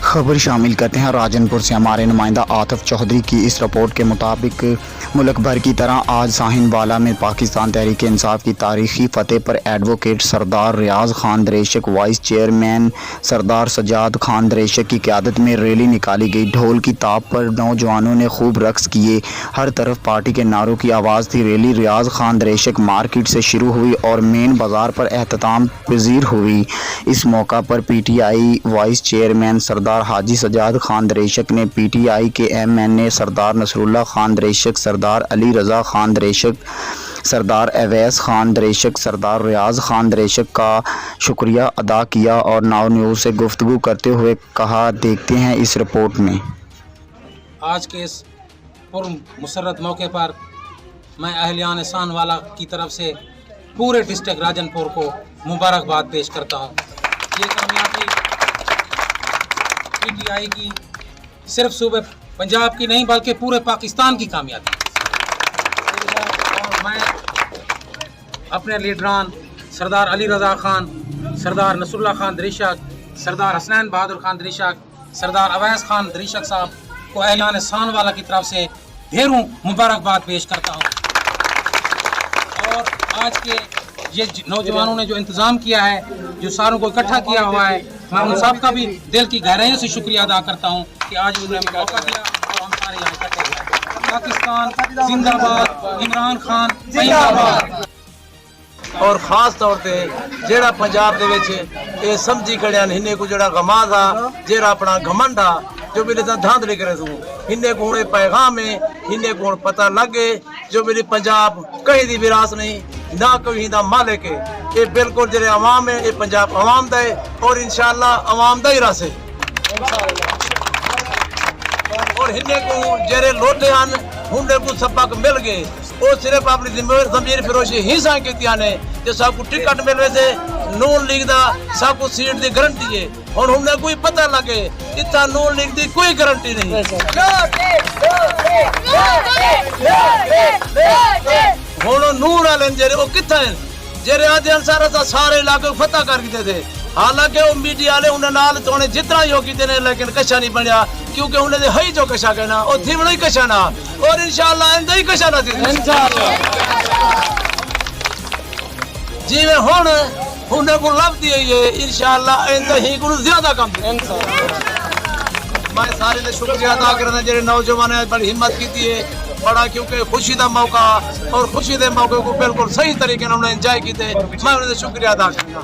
खबर शामिल करते हैं राजनपुर से। हमारे नुमाइंदा आतिफ चौधरी की इस रिपोर्ट के मुताबिक मुल्क भर की तरह आज साहिनवाला में पाकिस्तान तहरीक इंसाफ की तारीखी फतेह पर एडवोकेट सरदार रियाज खान दरेशक, वाइस चेयरमैन सरदार सजाद खान दरेशक की क़यादत में रैली निकाली गई। ढोल की ताप पर नौजवानों ने खूब रक्स किए, हर तरफ पार्टी के नारों की आवाज़ थी। रैली रियाज खान दरेशक मार्केट से शुरू हुई और मेन बाज़ार पर एहतमाम पजीर हुई। इस मौका पर PTI वाइस चेयरमैन सरदार हाजी सजाद खान दरेशक ने PTI के MNA सरदार नसरुल्लाह खान दरेशक, सरदार अली रज़ा खान दरेशक, सरदार अवैस खान दरेशक, सरदार रियाज खान दरेशक का शुक्रिया अदा किया और नाव न्यूज़ से गुफ्तगू करते हुए कहा, देखते हैं इस रिपोर्ट में। आज के इस पुरमसरत मौके पर मैं अहलियान साहिनवाला की तरफ से पूरे डिस्ट्रिक्ट राजनपुर को मुबारकबाद पेश करता हूँ। ये कामयाबी PTI की सिर्फ सूबे पंजाब की नहीं बल्कि पूरे पाकिस्तान की कामयाबी है। और मैं अपने लीडरान सरदार अली रज़ा खान, सरदार नसरुल्लाह खान दरेशक, सरदार हसनैन बहादुर खान दरेशक, सरदार अवैस खान दरेशक साहब को अहलियान साहिनवाला की तरफ से ढेरों मुबारकबाद पेश करता हूँ। और आज के ये नौजवानों ने जो इंतज़ाम किया है, जो सारों को इकट्ठा किया हुआ है, मैं उन सब का भी दिल की गहराइयों से शुक्रिया अदा करता हूँ कि आज उन्होंने मौका दिया और हम सारे यहाँ इकट्ठे हुए। पाकिस्तान जिंदाबाद, इमरान खान जिंदाबाद। और खास तौर पर जेड़ा पंजाब दे विच ये समझी खड़िया हिन्ने को जेड़ा गमाज आ, जेड़ा अपना घमंड आ, जो मेरे साथ धांधली करे तू हिन्ने को हुणे पैगाम है, हिन्ने को पता लगे जो मेरी पंजाब कहीं दी विरासत नहीं, ना कोई हिंदा मालिक है। ये बिल्कुल जेरे अवाम है, ये पंजाब अवाम दा है और इंशाअल्लाह अवाम दा ही रस है। और हिन्ने को जेरे लोटे हन हुंदे को सबक मिल गए, वो सिर्फ अपनी ज़मीर फिरोशी ही सां कीतियां ने जो सब को टिकट मिल रहे थे नून लीग दा सब को सीट दी गारंटी है। और हमने कोई पता लगे इतना नून लीग दी कोई गारंटी नहीं। हुण नूर वाले जेरे वो कितना है जेरे आदि अंसार सारे इलाके फतह कर दिए थे। हालांकि वो मीडिया वाले उन्हें नाल तो जितना ही होगी ने लेकिन कशा नहीं बनया, क्योंकि उन्हें है जो कशा कहना और थी ही कशा ना, और इंशाअल्लाह इंदा ही कशा ना थी जी में हुण उन्हें को लब दिए ये इंशाअल्लाह इंदा ही को ज्यादा कम। मैं सारे ने शुक्रिया अदा करना जेरे नौजवान ने बड़ी हिम्मत की है बड़ा, क्योंकि खुशी का मौका और खुशी के मौके को बिल्कुल सही तरीके से उन्होंने एंजॉय किए। मैं उन्हें शुक्रिया अदा करना।